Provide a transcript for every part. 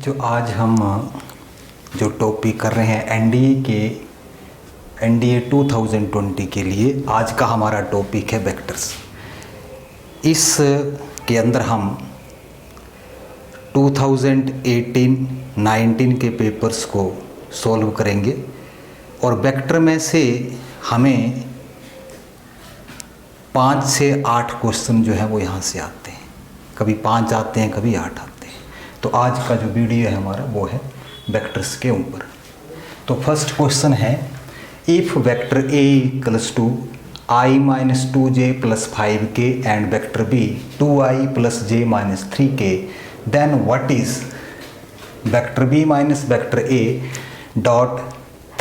जो आज हम जो टॉपिक कर रहे हैं एनडीए 2020 के लिए, आज का हमारा टॉपिक है वेक्टर्स। इस के अंदर हम 2018-19 के पेपर्स को सॉल्व करेंगे और वेक्टर में से हमें 5 से 8 क्वेश्चन जो है वो यहाँ से आते हैं। कभी 5 आते हैं, कभी 8 आते हैं। तो आज का जो वीडियो है हमारा वो है वेक्टर्स के ऊपर। तो फर्स्ट क्वेश्चन है, if vector a equals to i minus 2j plus 5k and vector b 2i plus j minus 3k, then what is vector B minus vector a dot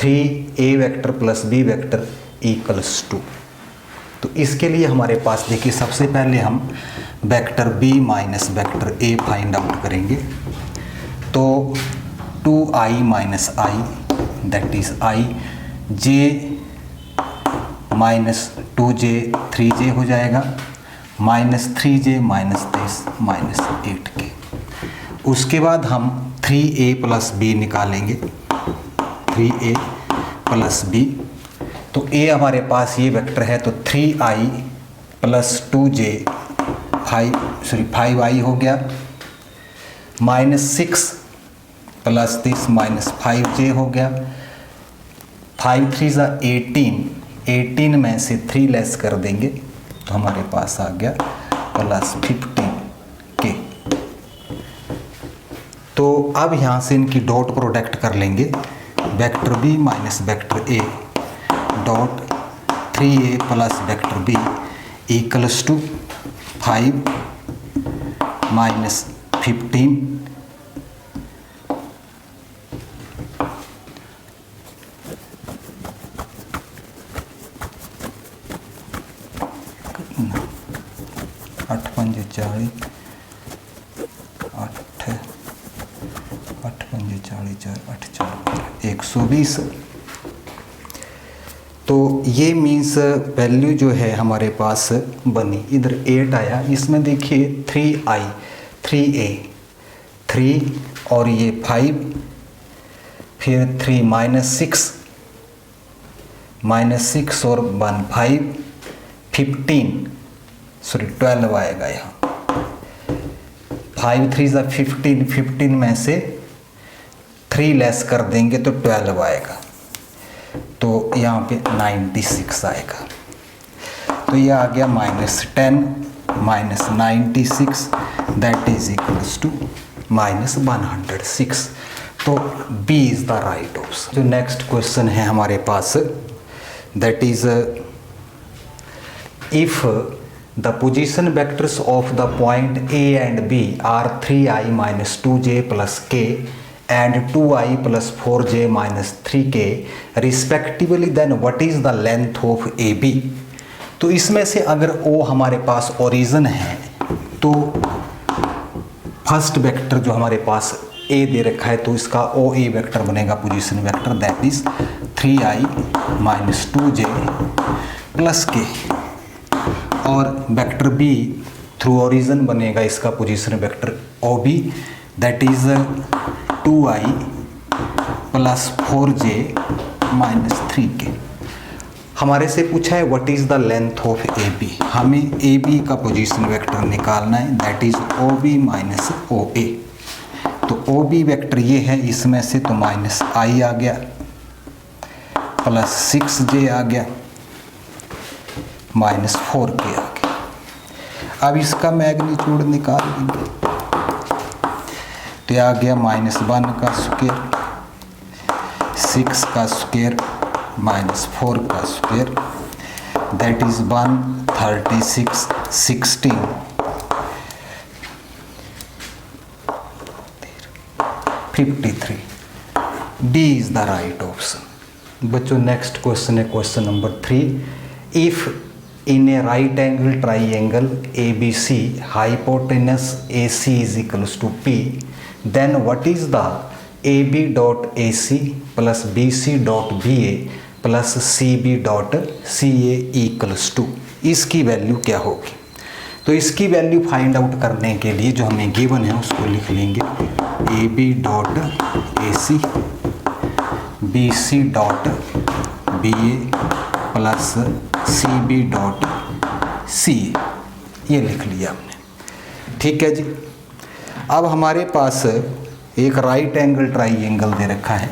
3a vector plus b vector equals to. तो इसके लिए हमारे पास देखिए, सबसे पहले हम vector b minus vector a find out करेंगे। तो 2i minus i that is i, j minus 2j 3j हो जाएगा, minus 3j minus 23 minus 8k। उसके बाद हम 3a प्लस b निकालेंगे, 3a प्लस b। तो a हमारे पास ये वेक्टर है, तो 3i प्लस 2j 5i हो गया, माइनस 6 प्लस 30 माइनस 5j हो गया, 5 3 18 में से 3 लेस कर देंगे तो हमारे पास आ गया प्लस 15k। तो अब यहाँ से इनकी डॉट प्रोडक्ट कर लेंगे, vector b minus vector a dot 3a plus vector b equals to 5 minus 15 8 5 40 8 5 40 8 4 120। तो ये मीन्स वैल्यू जो है हमारे पास बनी, इधर 8 आया, इसमें देखिए 3i 3a 3 और ये 5, फिर 3 माइनस 6 और 1 5 15 12 आएगा यहाँ। 5 3 15 में से 3 लेस कर देंगे तो 12 आएगा, तो यहाँ पे 96 आएगा। तो ये आ गया minus 10 minus 96 that is equals to minus 106। तो B is the right option. जो नेक्स्ट क्वेश्चन है हमारे पास, that is if the position vectors of the point A and B are 3i minus 2j plus k and 2i plus 4j minus 3k respectively, then what is the length of AB? तो इसमें से अगर O हमारे पास origin है तो first vector जो हमारे पास A दे रखा है, तो इसका OA वेक्टर बनेगा position vector, that is 3i minus 2j plus k, और वेक्टर बी थ्रू ओरिजिन बनेगा इसका position vector OB, that is 2i plus 4j minus 3k। हमारे से पूछा है what is the length of AB, हमें AB का पोजीशन वेक्टर निकालना है, that is OB minus OA। तो OB वेक्टर ये है, इसमें से तो माइनस i आ गया प्लस 6j आ गया माइनस 4k आ गया। अब इसका मैग्नीट्यूड निकाल देंगे, तो आ गया माइनस 1 का स्क्वायर, 6 का स्क्वायर माइनस 4 का square, that is 136 16 53। D is the right option. बच्चों नेक्स्ट क्वेश्चन है question number 3, if in a right angle triangle ABC hypotenuse AC is equals to P, then what is the AB dot AC plus BC dot BA plus CB dot CA equals to, इसकी value क्या होगी? तो इसकी value find out करने के लिए जो हमें गिवन है उसको लिख लेंगे A B dot A C B C dot B A plus C B dot C A, ये लिख लिया हमने। ठीक है जी। अब हमारे पास एक राइट एंगल ट्राइंगल दे रखा है,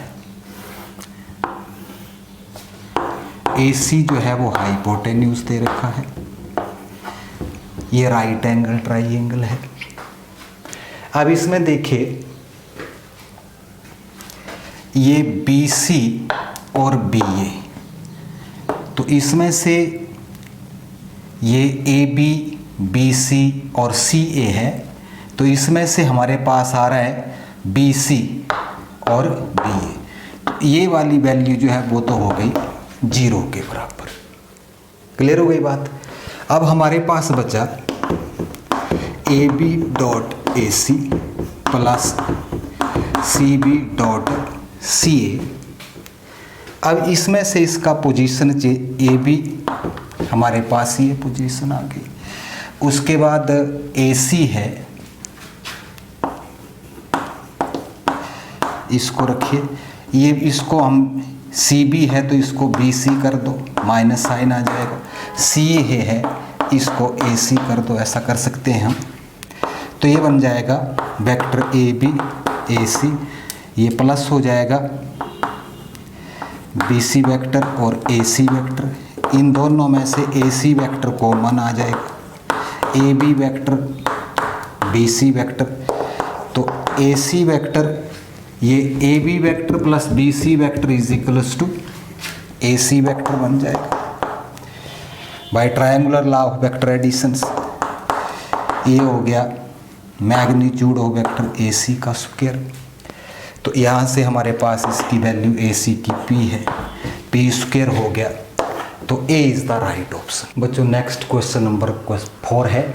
ए सी जो है वो हाइपोटेन्यूज दे रखा है, ये राइट एंगल ट्राइंगल है। अब इसमें देखिए ये बी सी और बी ए, तो इसमें से ये ए बी बी सी और सी ए है, तो इसमें से हमारे पास आ रहा है बी सी और बी ए, तो ये वाली वैल्यू जो है वो तो हो गई 0 के बराबर। क्लियर हो गई बात। अब हमारे पास बचा A B dot A C plus C B dot C A. अब इसमें से इसका पोजीशन ए बी हमारे पास ये पोजीशन आ गई, उसके बाद ए सी है, इसको रखिए, ये इसको हम सी बी है तो इसको बी सी कर दो, माइनस साइन आ जाएगा, सी ए है इसको ए सी कर दो, ऐसा कर सकते हैं हम। तो ये बन जाएगा वेक्टर ए बी ए सी, ये प्लस हो जाएगा बी सी वेक्टर और ए सी वेक्टर, इन दोनों में से ए सी वेक्टर कॉमन आ जाएगा, a b vector b c vector, तो ए सी वेक्टर ये a b vector plus b c vector is equals to a c vector बन जाएगा by triangular law of vector additions. ये हो गया magnitude of vector a c का square. तो यहाँ से हमारे पास इसकी वैल्यू ए सी की पी है, पी स्क्वायर हो गया, तो a is the right option. बच्चों नेक्स्ट क्वेश्चन नंबर 4 है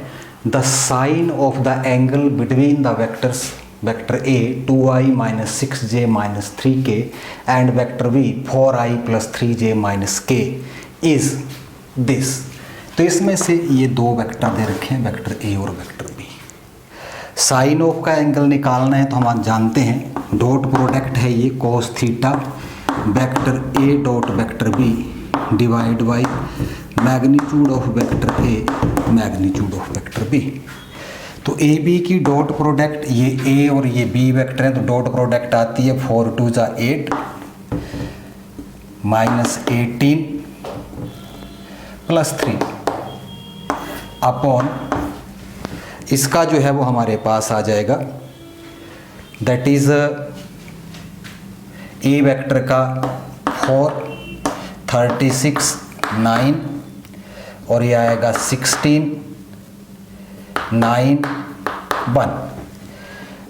the sine of the angle between the vectors vector A 2i minus 6j minus 3k and vector V 4i plus 3j minus k is this। तो इसमें से ये दो vector दे रखे हैं, vector A और vector B। Sine of का angle निकालना है तो हम आज जानते हैं डॉट प्रोडक्ट है ये cos theta vector A dot vector B divide by magnitude of vector A magnitude of vector B। तो ए बी की डॉट प्रोडक्ट ये ए और ये बी वेक्टर है, तो डॉट प्रोडक्ट आती है 4 2 जा 8 माइनस 18 प्लस 3 अपॉन इसका जो है वो हमारे पास आ जाएगा दैट इज ए वेक्टर का 4 36 9 और ये आएगा 16 9 1,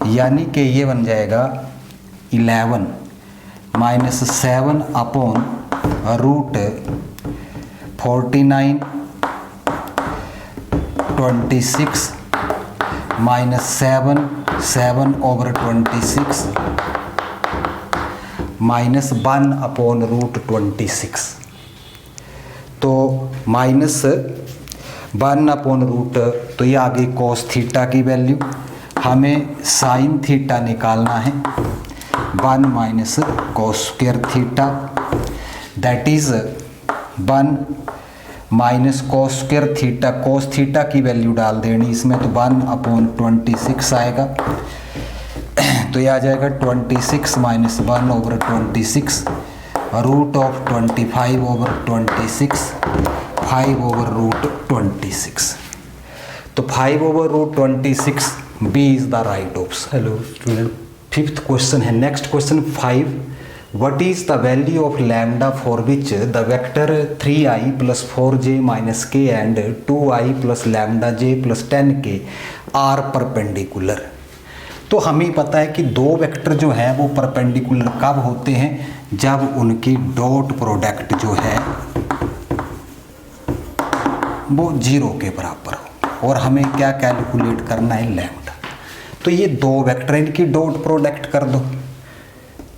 यानी कि ये बन जाएगा 11 minus 7 upon root 49 26 minus 7 over 26 minus 1 upon root 26। तो माइनस 1 अपॉन रूट, तो ये आ गई कॉस थीटा की वैल्यू, हमें साइन थीटा निकालना है 1 minus cos square theta that is 1 minus cos square theta, cos theta की वैल्यू डाल देनी इसमें, तो 1 अपॉन 26 आएगा, तो ये आ जाएगा 26 minus 1 over 26 root of 25 over 26 5 over root 26। तो 5 over root 26 B is the right option. Hello student, 5th question है। Next question 5, what is the value of lambda for which the vector 3i plus 4j minus K and 2i plus lambda j plus 10k are perpendicular. तो हमें पता है कि दो vector जो है वो परपेंडिकुलर कब होते हैं, जब उनकी डॉट प्रोडक्ट जो है वो 0 के बराबर हो, और हमें क्या कैलकुलेट करना है लैम्डा। तो ये दो वेक्टर इनकी डॉट प्रोडक्ट कर दो,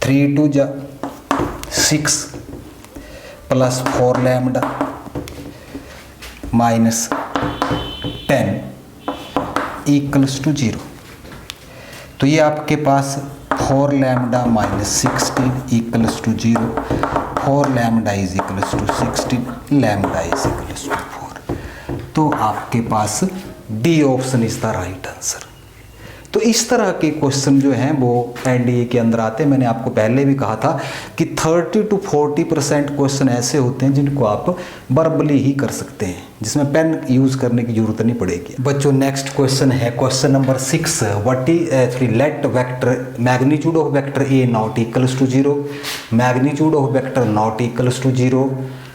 3 2 जा 6 plus 4 lambda minus 10 equals to 0। तो ये आपके पास 4 lambda minus 16 equals to 0, 4 lambda is equals to 16, lambda is equals to 4। तो आपके पास D option is the right answer. तो इस तरह के क्वेश्चन जो हैं वो एनडीए के अंदर आते हैं। मैंने आपको पहले भी कहा था कि 30 to 40% क्वेश्चन ऐसे होते हैं जिनको आप वर्बली ही कर सकते हैं, जिसमें पेन यूज़ करने की जरूरत नहीं पड़ेगी। बच्चों नेक्स्ट क्वेश्चन है question number 6। What is let vector magnitude of vector a not equals to 0, magnitude of vector not equals to 0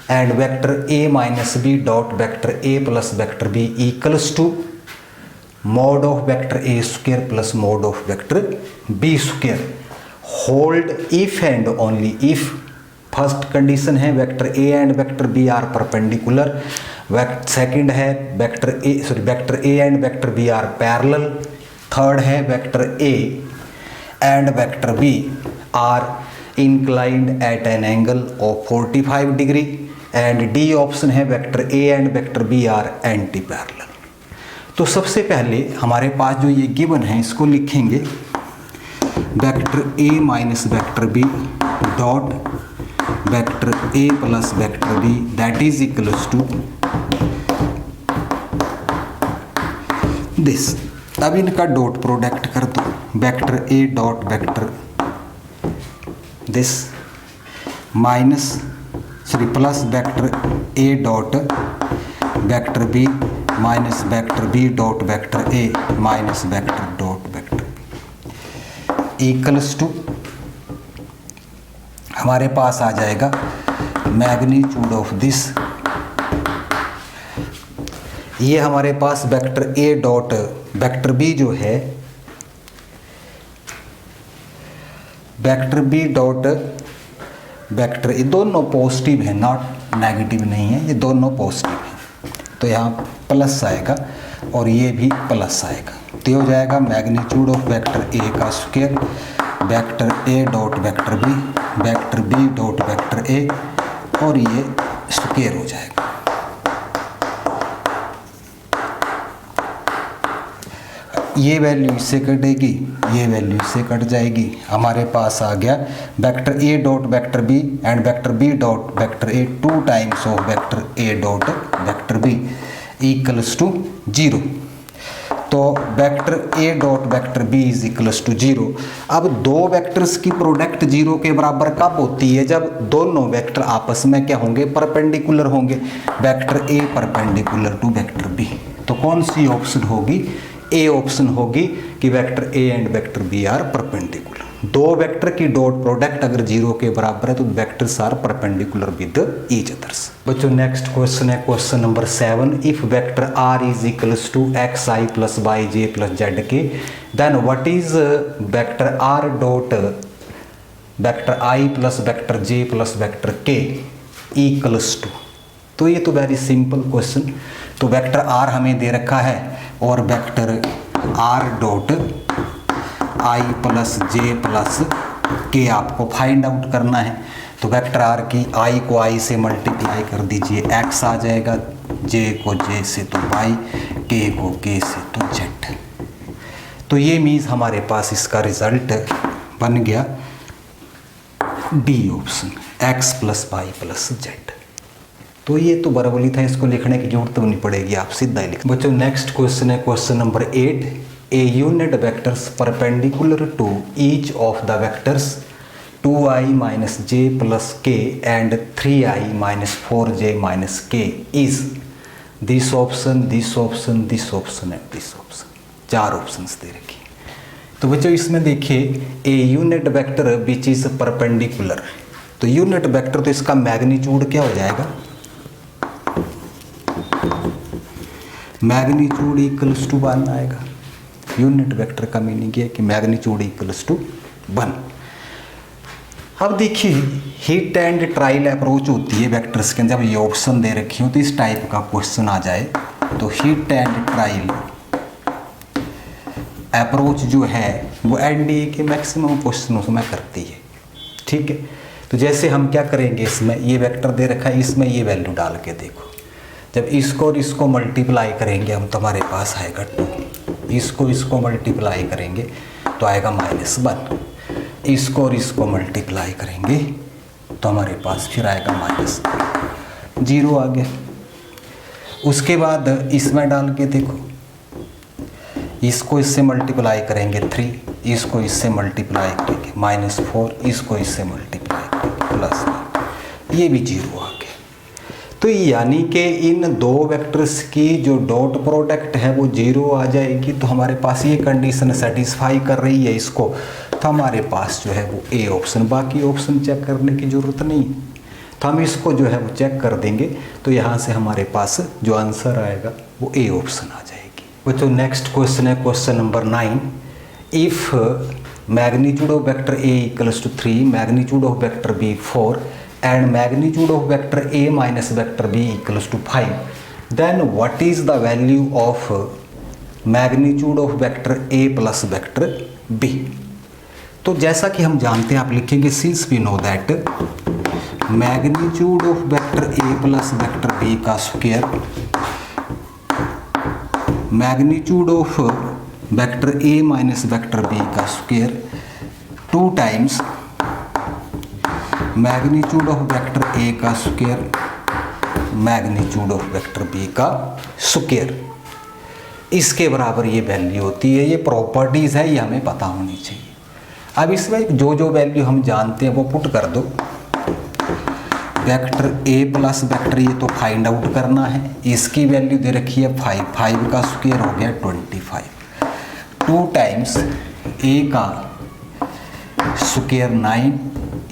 and vector A minus b dot vector A plus vector B equals to mod of vector a square plus mod of vector b square। hold if and only if first condition है vector a and vector b are perpendicular, second है vector a and vector b are parallel, third है vector a and vector b are inclined at an angle of 45 degree and D option है vector a and vector b are anti parallel. तो सबसे पहले हमारे पास जो ये given है इसको लिखेंगे vector a minus vector b dot vector a plus vector b that is equals to this. अब इनका डॉट प्रोडक्ट कर दो, vector a dot vector this minus plus vector a dot vector b minus vector b dot vector a minus vector dot vector equals to हमारे पास आ जाएगा magnitude of this. ये हमारे पास vector a dot vector b जो है vector b dot vector, ये दोनों पॉजिटिव है, नॉट नेगेटिव नहीं है, ये दोनों पॉजिटिव है। तो यहाँ प्लस आएगा और ये भी प्लस आएगा, तो ये हो जाएगा मैग्नीट्यूड ऑफ वेक्टर ए का square vector a dot vector b dot vector a और ये स्क्वायर हो जाएगा। ये वैल्यू इससे कटेगी, ये वैल्यू इससे कट जाएगी, हमारे पास आ गया vector a dot vector b and vector b dot vector a 2 times of vector a dot vector B equals to 0। तो vector a dot vector b is equals to 0। अब दो वेक्टर्स की प्रोडक्ट 0 के बराबर कब होती है? जब दोनों वेक्टर आपस में क्या होंगे? परपेंडिकुलर होंगे। Vector A perpendicular to vector B, तो कौन सी ऑप्शन होगी? ए ऑप्शन होगी कि vector A and vector B are perpendicular. दो वेक्टर की डॉट प्रोडक्ट अगर 0 के बराबर है तो vectors are perpendicular with each others. बच्चों नेक्स्ट क्वेश्चन है question number 7। If vector R is equals to X I plus Y J plus Z K then what is vector R dot vector I plus vector J plus vector के equals to. तो ये तो very simple question. तो vector are हमें दे रखा है और vector R dot I plus J plus के आपको फाइंड आउट करना है। तो वेक्टर आर की आई को आई से मल्टीप्लाई कर दीजिए, एक्स आ जाएगा, जे को जे से तो वाई, के को के से तो जेड। तो ये मीन्स हमारे पास इसका रिजल्ट बन गया d option, x plus y plus z. तो ये तो बराबरी था, इसको लिखने की जरूरत तो नहीं पड़ेगी, आप सीधा ही लिख। बच्चों नेक्स्ट क्वेश्चन है question number 8। A unit vectors perpendicular to each of the vectors 2i minus J plus K and 3i minus 4j minus K is this option, this option, this option and this option. 4 options दे रखी। तो बच्चों इसमें देखिए A unit vector which is perpendicular, तो unit vector तो इसका magnitude क्या हो जाएगा? मैग्नीट्यूड इक्वल्स टू 1 आएगा। यूनिट वेक्टर का मीनिंग है कि मैग्नीट्यूड इक्वल्स टू 1। अब देखिए हिट एंड ट्रायल अप्रोच होती है वेक्टर्स के अंदर। जब ये ऑप्शन दे रखी हो तो इस टाइप का क्वेश्चन आ जाए तो हिट एंड ट्रायल अप्रोच जो है वो एनडीए के मैक्सिमम क्वेश्चनों में करती है। ठीक है, तो जैसे हम क्या करेंगे, इसमें ये वेक्टर दे रखा है, इसमें ये वैल्यू डाल के देखो, जब इसको और इसको मल्टीप्लाई करेंगे हम तो हमारे पास आएगा 2। इसको मल्टीप्लाई करेंगे तो आएगा -1। इसको और इसको मल्टीप्लाई करेंगे तो हमारे पास फिर आएगा -0 आ गया। उसके बाद इसमें डाल के देखो, इसको इससे मल्टीप्लाई करेंगे 3, इसको इससे मल्टीप्लाई करेंगे -4, इसको इससे मल्टीप्लाई करेंगे +1, ये भी 0 आ गया। तो यानी कि इन दो वेक्टर्स की जो डॉट प्रोडक्ट है वो 0 आ जाएगी। तो हमारे पास ये कंडीशन सेटिस्फाई कर रही है इसको, तो हमारे पास जो है वो ए ऑप्शन, बाकी ऑप्शन चेक करने की ज़रूरत नहीं। तो हम इसको जो है वो चेक कर देंगे, तो यहाँ से हमारे पास जो आंसर आएगा वो ए ऑप्शन आ जाएगी। बच्चों नेक्स्ट क्वेश्चन है question number 9। If magnitude of vector a equals to 3, magnitude of vector b 4 and magnitude of vector a minus vector b equals to 5, then what is the value of magnitude of vector a plus vector b? तो जैसा कि हम जानते हैं, आप लिखेंगे since we know that magnitude of vector a plus vector b का square magnitude of vector a minus vector b का square 2 times magnitude of vector ए का square magnitude of vector B का स्क्वायर, इसके बराबर ये वैल्यू होती है। ये प्रॉपर्टीज़ है, ये हमें पता होनी चाहिए। अब इसमें जो जो वैल्यू हम जानते हैं वो पुट कर दो। वेक्टर ए प्लस वेक्टर ये तो फाइंड आउट करना है, इसकी वैल्यू दे रखी है 5, 5 का स्क्वायर हो गया 25, 2 टाइम्स ए का स्क्वायर 9,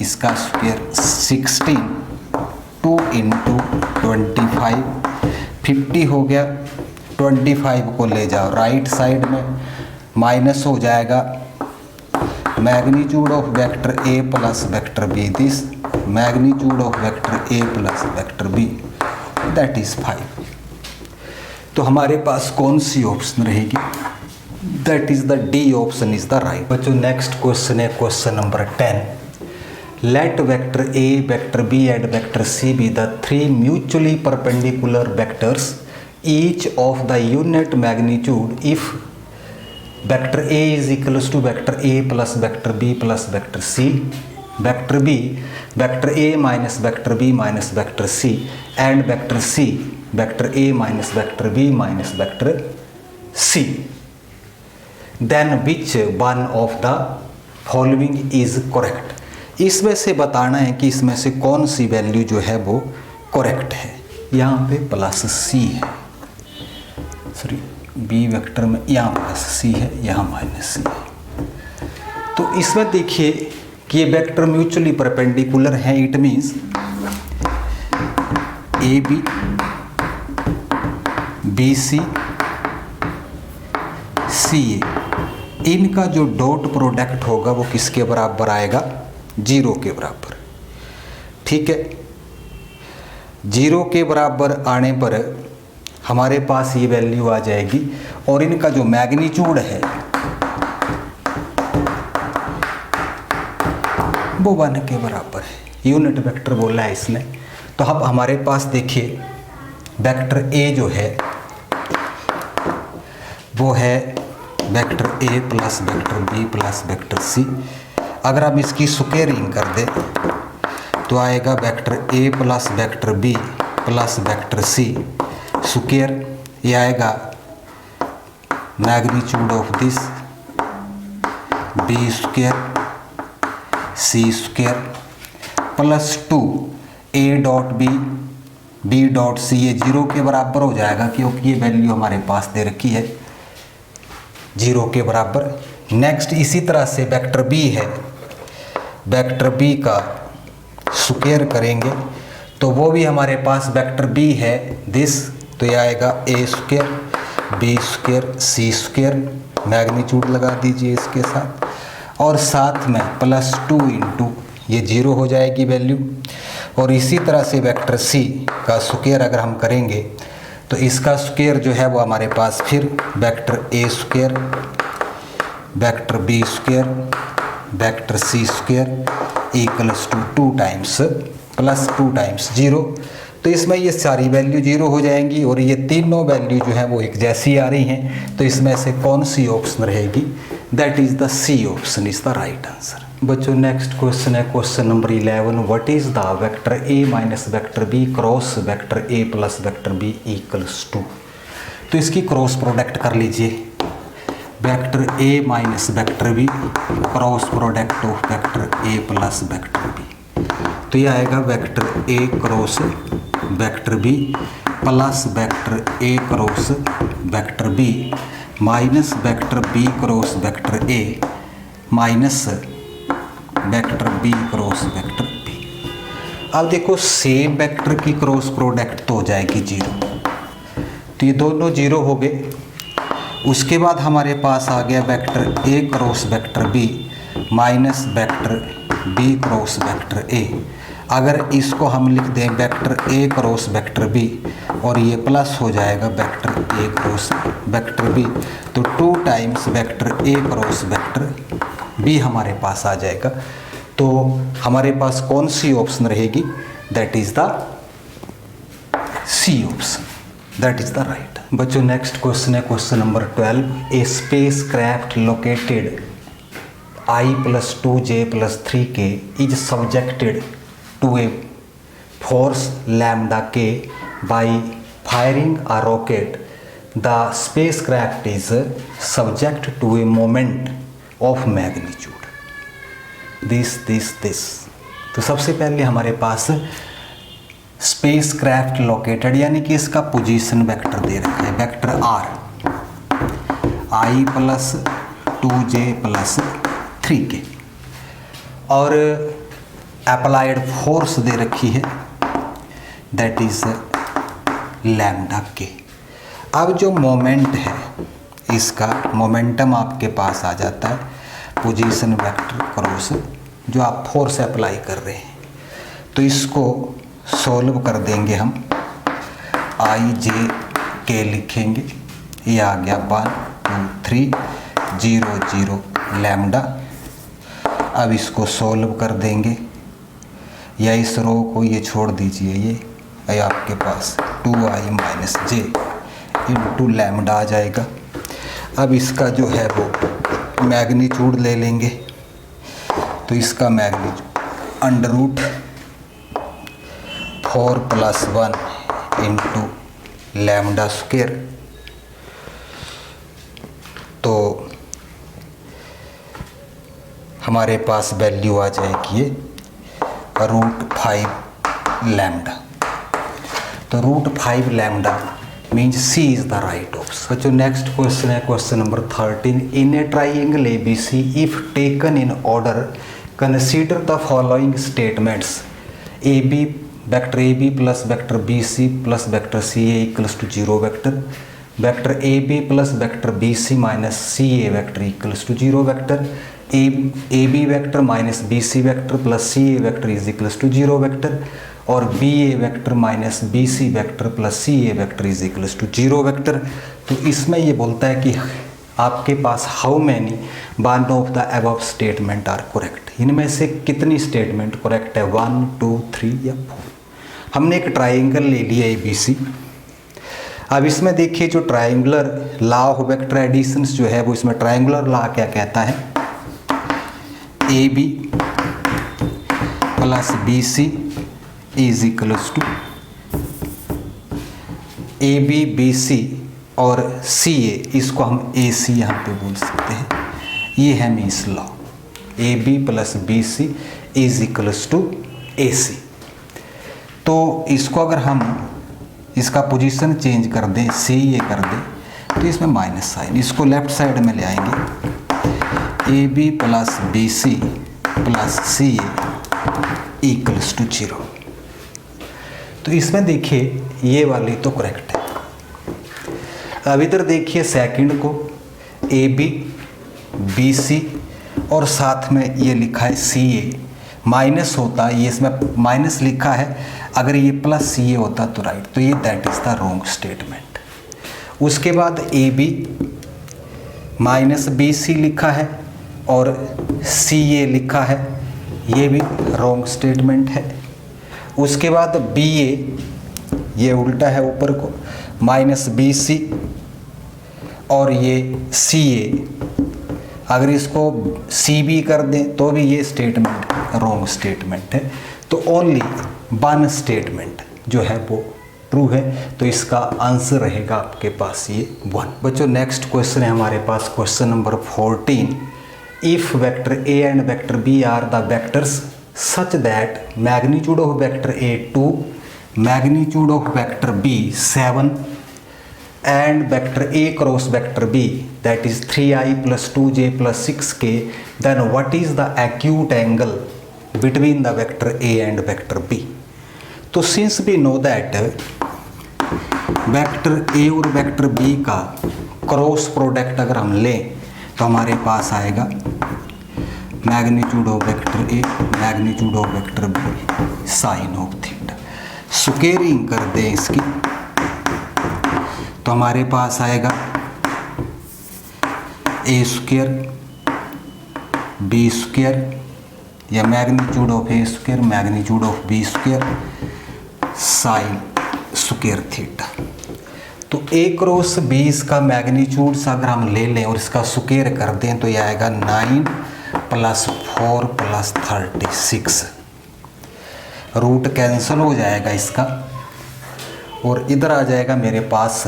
इसका स्क्वायर 16, 2 इंटू 25, 50 हो गया। 25 को ले जाओ राइट साइड में, माइनस हो जाएगा magnitude of vector A plus vector b, this magnitude of vector A plus vector b that is 5। तो हमारे पास कौन सी ऑप्शन रहेगी? That is the d option is the right. बच्चों नेक्स्ट क्वेश्चन है question number 10। Let vector A, vector B and vector C be the 3 mutually perpendicular vectors, each of the unit magnitude if vector A is equals to vector A plus vector B plus vector C, vector B, vector A minus vector B minus vector C, and vector C, vector A minus vector B minus vector C. Then which one of the following is correct? इसमें से बताना है कि इसमें से कौन सी value जो है वो करेक्ट है। यहाँ पे +c है, सॉरी बी वेक्टर में यहाँ +c है, यहाँ -c है। तो इसमें देखिए कि ये वेक्टर म्यूचुअली परपेंडिकुलर है, it means A B C C A, इनका जो डॉट प्रोडक्ट होगा वो किसके बराबर आएगा? 0 के बराबर। ठीक है, 0 के बराबर आने पर हमारे पास ये वैल्यू आ जाएगी, और इनका जो मैग्नीट्यूड है वो 1 के बराबर है। यूनिट वेक्टर बोला है इसने। तो अब हमारे पास देखिए वेक्टर ए जो है वो है वेक्टर ए plus vector B plus vector c. अगर हम इसकी स्क्वायरिंग कर दें तो आएगा वेक्टर ए plus vector B plus vector c square, ये आएगा magnitude of this b square c square +2 a dot b dot c, ये 0 के बराबर हो जाएगा क्योंकि ये वैल्यू हमारे पास दे रखी है 0 के बराबर। नेक्स्ट इसी तरह से वेक्टर बी है, वेक्टर बी का स्क्वायर करेंगे तो वो भी हमारे पास वेक्टर बी है दिस, तो ये आएगा ए square B square c square, magnitude लगा दीजिए इसके साथ, और साथ में +2 इंटू ये 0 हो जाएगी वैल्यू। और इसी तरह से वेक्टर सी का स्क्वायर अगर हम करेंगे तो इसका स्क्वायर जो है वो हमारे पास फिर vector a square vector b square vector c square equals to 2 times +2 times 0, तो इसमें ये सारी वैल्यू 0 हो जाएंगी और ये तीनों वैल्यू जो है वो एक जैसी आ रही हैं। तो इसमें से कौन सी ऑप्शन रहेगी? That is the C option is the right answer. बच्चों नेक्स्ट क्वेश्चन है question number 11। What is the vector A minus vector B cross vector A plus vector B equals to. तो इसकी क्रॉस प्रोडक्ट कर लीजिए। Vector A minus vector B cross product of vector A plus vector B. तो ये आएगा vector A cross vector B plus vector A cross vector B minus vector B cross vector A minus vector B cross vector B. अब देखो same vector की cross product तो हो जाएगी 0, तो ये दोनों 0 हो गए। उसके बाद हमारे पास आ गया vector A cross vector B minus vector B cross vector A. अगर इसको हम लिख दें vector A cross vector B और ये प्लस हो जाएगा vector A cross vector B, तो 2 times vector A cross vector B हमारे पास आ जाएगा। तो हमारे पास कौन सी ऑप्शन रहेगी? That is the C option, that is the right. बच्चों नेक्स्ट क्वेश्चन है question number 12। A space craft located I+2J+3K is subjected to a force lambda K by firing a rocket. The spacecraft is subject to a moment of magnitude this. तो सबसे पहले हमारे पास space craft located यानी कि इसका position vector दे रखा है, vector R I+2J+3K और अप्लाइड फोर्स दे रखी है दैट इज लैम्डा के। अब जो मोमेंट है इसका मोमेंटम आपके पास आ जाता है पोजीशन वेक्टर क्रॉस जो आप फोर्स अप्लाई कर रहे हैं। तो इसको सॉल्व कर देंगे हम, आई जे के लिखेंगे, ये आ गया 1 2 3 0 0 लैम्डा। अब इसको सॉल्व कर देंगे या इस रो को ये छोड़ दीजिए, ये आपके पास 2i - j इंटू लैम्डा आ जाएगा। अब इसका जो है वो मैग्नीट्यूड ले लेंगे, तो इसका मैग्नीट्यूड √4 + 1 इंटू लैम्डा स्क्वायर। तो हमारे पास वैल्यू आ जाएगी ये √5 लैम्डा। तो √5 lambda means C is the right option. बच्चों नेक्स्ट क्वेश्चन है question number 13। In a triangle ABC if taken in order consider the following statements AB vector AB plus vector BC plus vector CA equals to 0 vector, vector AB plus vector BC minus CA vector equals to 0 vector, AB vector minus BC vector plus CA vector is equals to 0 vector और BA vector minus BC vector plus CA vector is equals to 0 vector. तो इसमें ये बोलता है कि आपके पास how many one of the above statement are correct, इनमें से कितनी स्टेटमेंट करेक्ट है, 1 2 3 या 4। हमने एक ट्राइंगल ले लिया ABC। अब इसमें देखिए जो triangular law of vector additions जो है वो इसमें ट्राइंगुलर लॉ क्या कहता है, AB plus BC is equals to AB BC और CA, इसको हम AC यहाँ पे बोल सकते हैं। ये है means law AB plus BC is equals to AC। तो इसको अगर हम इसका पोजीशन चेंज कर दें, CA कर दें, तो इसमें माइनस साइन, इसको लेफ्ट साइड में ले आएंगे, AB plus BC plus CA equals to 0। तो इसमें देखिए ये वाली तो करेक्ट है। अब इधर देखिए सेकंड को AB BC और साथ में ये लिखा है CA, माइनस होता है, ये इसमें माइनस लिखा है, अगर ये प्लस CA होता तो राइट, तो ये that is the wrong statement. उसके बाद AB माइनस BC लिखा है और CA लिखा है, ये भी रॉन्ग स्टेटमेंट है। उसके बाद BA ये उल्टा है ऊपर को, माइनस BC और ये CA। अगर इसको CB कर दें तो भी ये स्टेटमेंट रॉन्ग स्टेटमेंट है। तो ओनली वन स्टेटमेंट जो है वो ट्रू है। तो इसका आंसर रहेगा आपके पास ये 1। बच्चों नेक्स्ट क्वेश्चन है हमारे पास question number 14। If vector A and vector B are the vectors such that magnitude of vector A 2, magnitude of vector B 7 and vector A cross vector B that is 3i plus 2j plus 6k, then what is the acute angle between the vector A and vector B? तो since we know that vector A और vector B का cross product अगर हम लें तो हमारे पास आएगा magnitude of vector A magnitude of vector B sine of theta. Squaring कर दें इसकी तो हमारे पास आएगा A स्क्वायर B स्क्वायर या magnitude of A square magnitude of B square sine square theta. तो A क्रॉस B इसका मैग्नीट्यूड सा अगर हम ले लें और इसका स्क्वायर कर दें तो ये आएगा 9 + 4 + 36। रूट कैंसिल हो जाएगा इसका और इधर आ जाएगा मेरे पास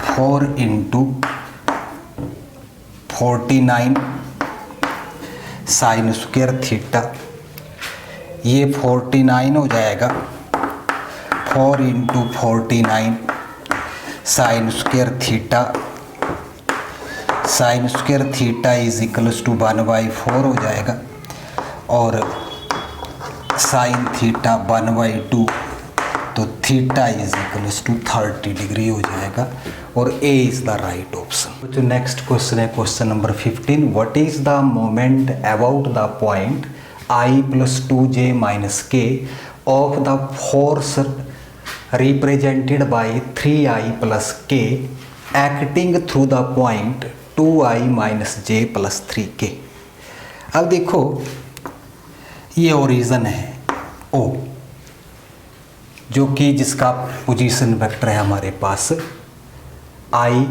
4 × 49 साइन स्क्वायर थीटा। ये 49 हो जाएगा 4 × 49 sine square theta. Sine square theta is equals to 1/4 हो जाएगा और साइन थीटा 1/2, तो theta is equals to 30 degree हो जाएगा और A is the right option. जो नेक्स्ट क्वेश्चन है question number 15। What is the moment about the point I + 2j - k of the force represented by 3i + k acting through the point 2i - j + 3k। अब देखो ये origin है O, जो कि जिसका position vector है हमारे पास I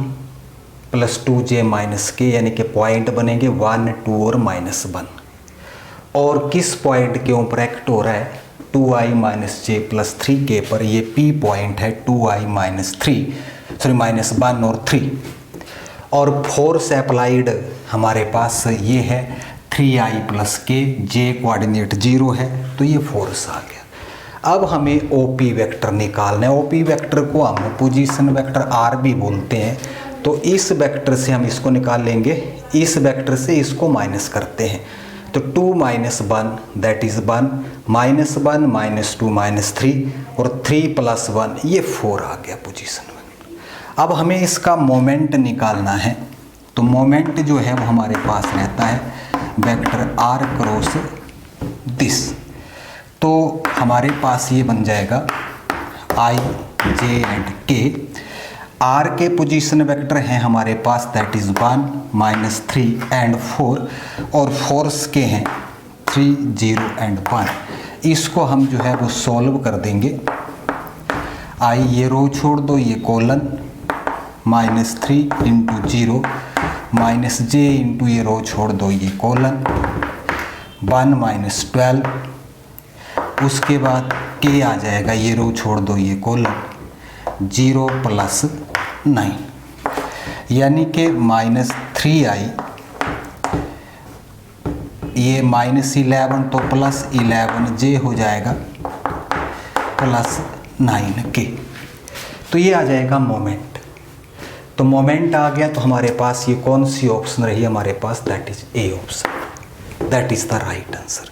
+ 2j - k, यानी कि पॉइंट बनेंगे 1, 2 और -1। और किस पॉइंट के ऊपर एक्ट हो रहा है 2i - j + 3k पर। ये P पॉइंट है 2i -1 और 3। और फोर्स अप्लाइड हमारे पास ये है 3i + k, j कोऑर्डिनेट 0 है तो ये फोर्स आ गया। अब हमें OP वेक्टर निकालना है। OP वेक्टर को हम पोजीशन वेक्टर R भी बोलते हैं। तो इस वेक्टर से हम इसको निकाल लेंगे, इस वेक्टर से इसको माइनस करते हैं तो 2 - 1 दैट इज़ 1, -1 -2 -3 और 3 + 1 ये 4 आ गया पोजीशन वेक्टर। अब हमें इसका मोमेंट निकालना है। तो मोमेंट जो है वो हमारे पास रहता है वेक्टर R क्रॉस दिस। तो हमारे पास ये बन जाएगा I, J and K। R के पोजीशन वेक्टर हैं हमारे पास दैट इज़ 1, -3 एंड 4 और फोर्स के हैं 3, 0 एंड 1। इसको हम जो है वो सॉल्व कर देंगे। I ये रो छोड़ दो, ये कॉलन -3 × 0 -j × ये रो छोड़ दो, ये कॉलन 1 - 12। उसके बाद K आ जाएगा, ये रो छोड़ दो, ये कॉलन 0 + 9 यानी कि -3i, ये -11 तो +11j हो जाएगा +9k। तो ये आ जाएगा मोमेंट। तो मोमेंट आ गया तो हमारे पास ये कौन सी ऑप्शन रही हमारे पास that is A option, that is the right answer.